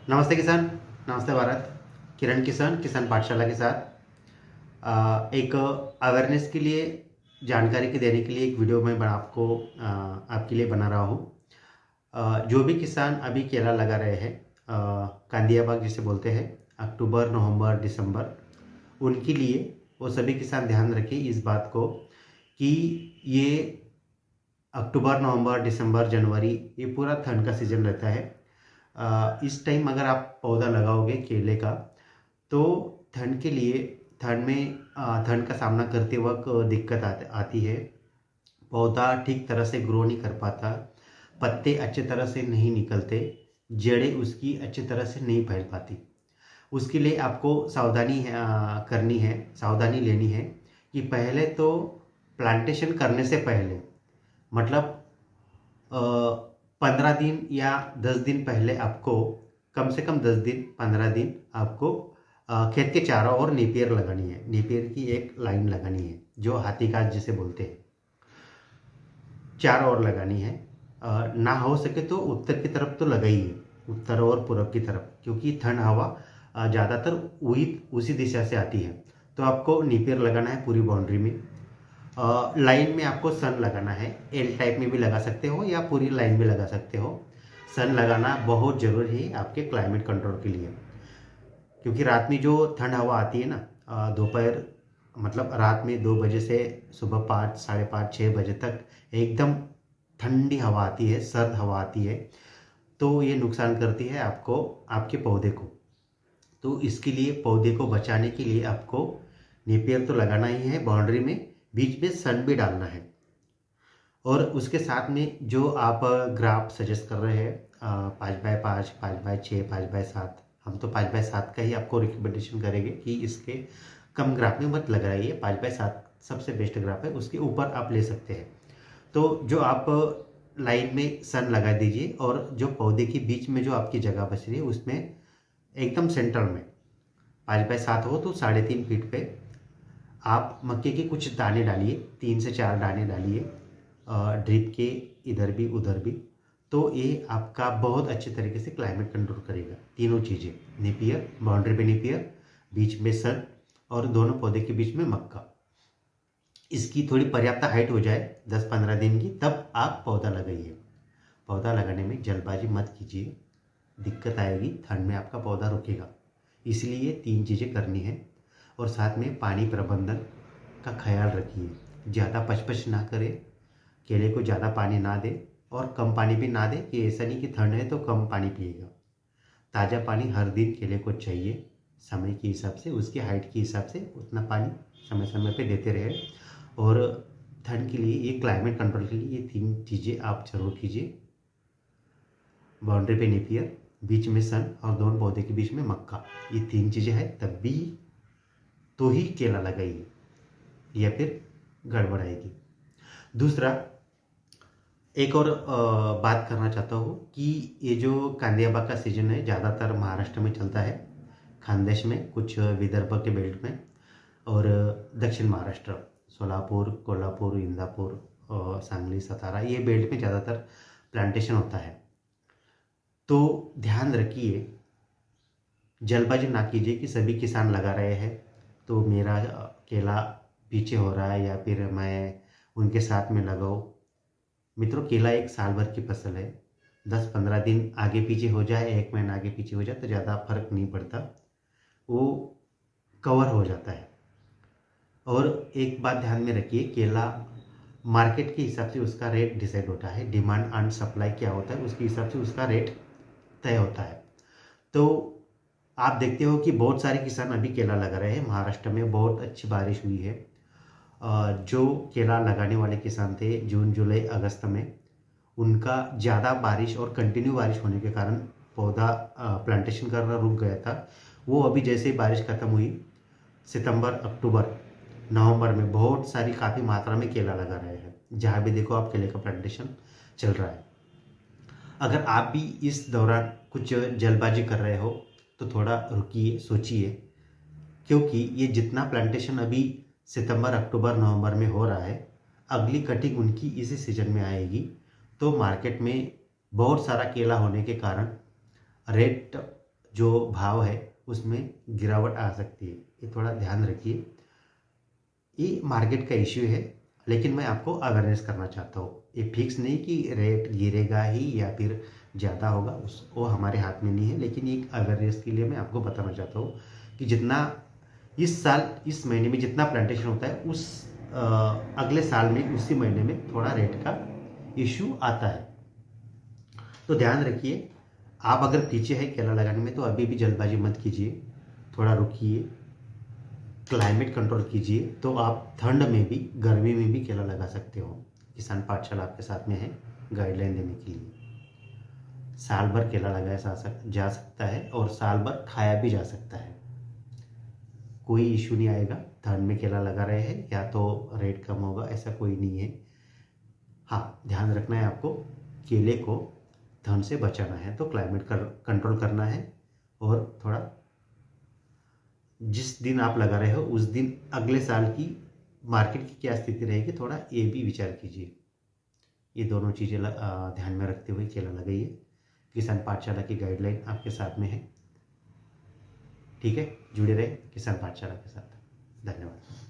नमस्ते किसान। नमस्ते भारत। किरण किसान किसान पाठशाला के साथ एक अवेयरनेस के लिए, जानकारी के देने के लिए एक वीडियो मैं आपके लिए बना रहा हूँ। जो भी किसान अभी केला लगा रहे हैं, कांदिया बाग जिसे बोलते हैं, अक्टूबर नवंबर दिसंबर, उनके लिए वो सभी किसान ध्यान रखें इस बात को कि ये अक्टूबर नवंबर दिसंबर जनवरी ये पूरा ठंड का सीज़न रहता है। इस टाइम अगर आप पौधा लगाओगे केले का, तो ठंड के लिए, ठंड का सामना करते वक्त दिक्कत आती है। पौधा ठीक तरह से ग्रो नहीं कर पाता, पत्ते अच्छे तरह से नहीं निकलते, जड़ें उसकी अच्छी तरह से नहीं फैल पाती। उसके लिए आपको करनी है, सावधानी लेनी है कि पहले तो प्लांटेशन करने से पहले, मतलब 15 दिन या 10 दिन पहले आपको, कम से कम 10 दिन 15 दिन आपको खेत के चारों ओर नेपियर लगानी है। नेपियर की एक लाइन लगानी है जो हाथी घास जिसे बोलते हैं, चारों ओर लगानी है। ना हो सके तो उत्तर की तरफ तो लगाइए, उत्तर और पूरब की तरफ, क्योंकि ठंड हवा ज़्यादातर वही उसी दिशा से आती है। तो आपको नेपियर लगाना है पूरी बाउंड्री में। लाइन में आपको सन लगाना है, एल टाइप में भी लगा सकते हो या पूरी लाइन में लगा सकते हो। सन लगाना बहुत ज़रूरी है आपके क्लाइमेट कंट्रोल के लिए, क्योंकि रात में जो ठंड हवा आती है ना, दोपहर, मतलब रात में 2 बजे से सुबह 5 साढ़े 5 6 बजे तक एकदम ठंडी हवा आती है, सर्द हवा आती है, तो ये नुकसान करती है आपको, आपके पौधे को। तो इसके लिए, पौधे को बचाने के लिए आपको नेपियर तो लगाना ही है बाउंड्री में, बीच में सन भी डालना है। और उसके साथ में जो आप ग्राफ सजेस्ट कर रहे हैं, 5x5 5x6 5x7, हम तो 5x7 का ही आपको रिकमेंडेशन करेंगे कि इसके कम ग्राफ में मत लगाइए। 5x7 सबसे बेस्ट ग्राफ है, उसके ऊपर आप ले सकते हैं। तो जो आप लाइन में सन लगा दीजिए, और जो पौधे के बीच में जो आपकी जगह बच रही है उसमें एकदम सेंटर में 5x7 हो तो 3.5 फीट पे आप मक्के के कुछ दाने डालिए, 3 से 4 दाने डालिए, ड्रिप के इधर भी उधर भी। तो ये आपका बहुत अच्छे तरीके से क्लाइमेट कंट्रोल करेगा। तीनों चीज़ें, नेपियर, बाउंड्री पे नेपियर, बीच में सन, और दोनों पौधे के बीच में मक्का। इसकी थोड़ी पर्याप्त हाइट हो जाए 10-15 दिन की, तब आप पौधा लगाइए। पौधा लगाने में जल्दबाजी मत कीजिए, दिक्कत आएगी, ठंड में आपका पौधा रुकेगा। इसलिए 3 चीज़ें करनी है। और साथ में पानी प्रबंधन का ख्याल रखिए, ज़्यादा पचपच ना करें, केले को ज़्यादा पानी ना दें और कम पानी भी ना दें, कि ऐसा नहीं कि ठंड है तो कम पानी पिएगा। ताज़ा पानी हर दिन केले को चाहिए, समय के हिसाब से, उसकी हाइट के हिसाब से उतना पानी समय समय पे देते रहे। और ठंड के लिए, ये क्लाइमेट कंट्रोल के लिए, ये 3 चीज़ें आप जरूर कीजिए। बाउंड्री पे नेपियर, बीच में सन, और दोनों पौधे के बीच में मक्का। ये 3 चीज़ें हैं, तब भी तो ही केला लगाइए, या फिर गड़बड़ आएगी। दूसरा, एक और बात करना चाहता हूँ कि ये जो कांदियाबाग का सीजन है, ज़्यादातर महाराष्ट्र में चलता है, खानदेश में, कुछ विदर्भ के बेल्ट में, और दक्षिण महाराष्ट्र, सोलापुर, कोल्हापुर, इंदापुर, सांगली, सतारा, ये बेल्ट में ज़्यादातर प्लांटेशन होता है। तो ध्यान रखिए, जल्दबाजी ना कीजिए कि सभी किसान लगा रहे हैं तो मेरा केला पीछे हो रहा है, या फिर मैं उनके साथ में लगाऊं। मित्रों, केला एक साल भर की फसल है। 10-15 दिन आगे पीछे हो जाए, 1 महीना आगे पीछे हो जाए तो ज़्यादा फर्क नहीं पड़ता, वो कवर हो जाता है। और एक बात ध्यान में रखिए, केला मार्केट के हिसाब से उसका रेट डिसाइड होता है, डिमांड एंड सप्लाई क्या होता है उसके हिसाब से उसका रेट तय होता है। तो आप देखते हो कि बहुत सारे किसान अभी केला लगा रहे हैं। महाराष्ट्र में बहुत अच्छी बारिश हुई है। जो केला लगाने वाले किसान थे जून जुलाई अगस्त में, उनका ज़्यादा बारिश और कंटिन्यू बारिश होने के कारण पौधा प्लांटेशन करना रुक गया था। वो अभी जैसे ही बारिश खत्म हुई, सितंबर अक्टूबर नवंबर में बहुत सारी, काफ़ी मात्रा में केला लगा रहे हैं। जहाँ भी देखो आप, केले का प्लांटेशन चल रहा है। अगर आप भी इस दौरान कुछ जल्दबाजी कर रहे हो तो थोड़ा रुकिए, सोचिए, क्योंकि ये जितना प्लांटेशन अभी सितंबर अक्टूबर नवंबर में हो रहा है, अगली कटिंग उनकी इसी सीजन में आएगी। तो मार्केट में बहुत सारा केला होने के कारण रेट जो भाव है उसमें गिरावट आ सकती है, ये थोड़ा ध्यान रखिए। ये मार्केट का इश्यू है, लेकिन मैं आपको अवेयरनेस करना चाहता हूँ। ये फिक्स नहीं कि रेट गिरेगा ही या फिर ज़्यादा होगा, उस वो हमारे हाथ में नहीं है, लेकिन एक अवेयरनेस के लिए मैं आपको बताना चाहता हूँ कि जितना इस साल इस महीने में जितना प्लांटेशन होता है उस अगले साल में उसी महीने में थोड़ा रेट का इश्यू आता है। तो ध्यान रखिए, आप अगर पीछे है केला लगाने में तो अभी भी जल्दबाजी मत कीजिए, थोड़ा रुकिए, क्लाइमेट कंट्रोल कीजिए, तो आप ठंड में भी गर्मी में भी केला लगा सकते हो। किसान पाठशाला आपके साथ में है गाइडलाइन देने के लिए। साल भर केला लगाया जा सकता है और साल भर खाया भी जा सकता है, कोई इशू नहीं आएगा। ठंड में केला लगा रहे हैं या तो रेट कम होगा, ऐसा कोई नहीं है। हाँ, ध्यान रखना है आपको, केले को ठंड से बचाना है तो क्लाइमेट कंट्रोल करना है, और थोड़ा जिस दिन आप लगा रहे हो उस दिन अगले साल की मार्केट की क्या स्थिति रहेगी, थोड़ा ये भी विचार कीजिए। ये दोनों चीज़ें ध्यान में रखते हुए केला लगाइए। किसान पाठशाला की गाइडलाइन आपके साथ में है, ठीक है। जुड़े रहे किसान पाठशाला के साथ। धन्यवाद।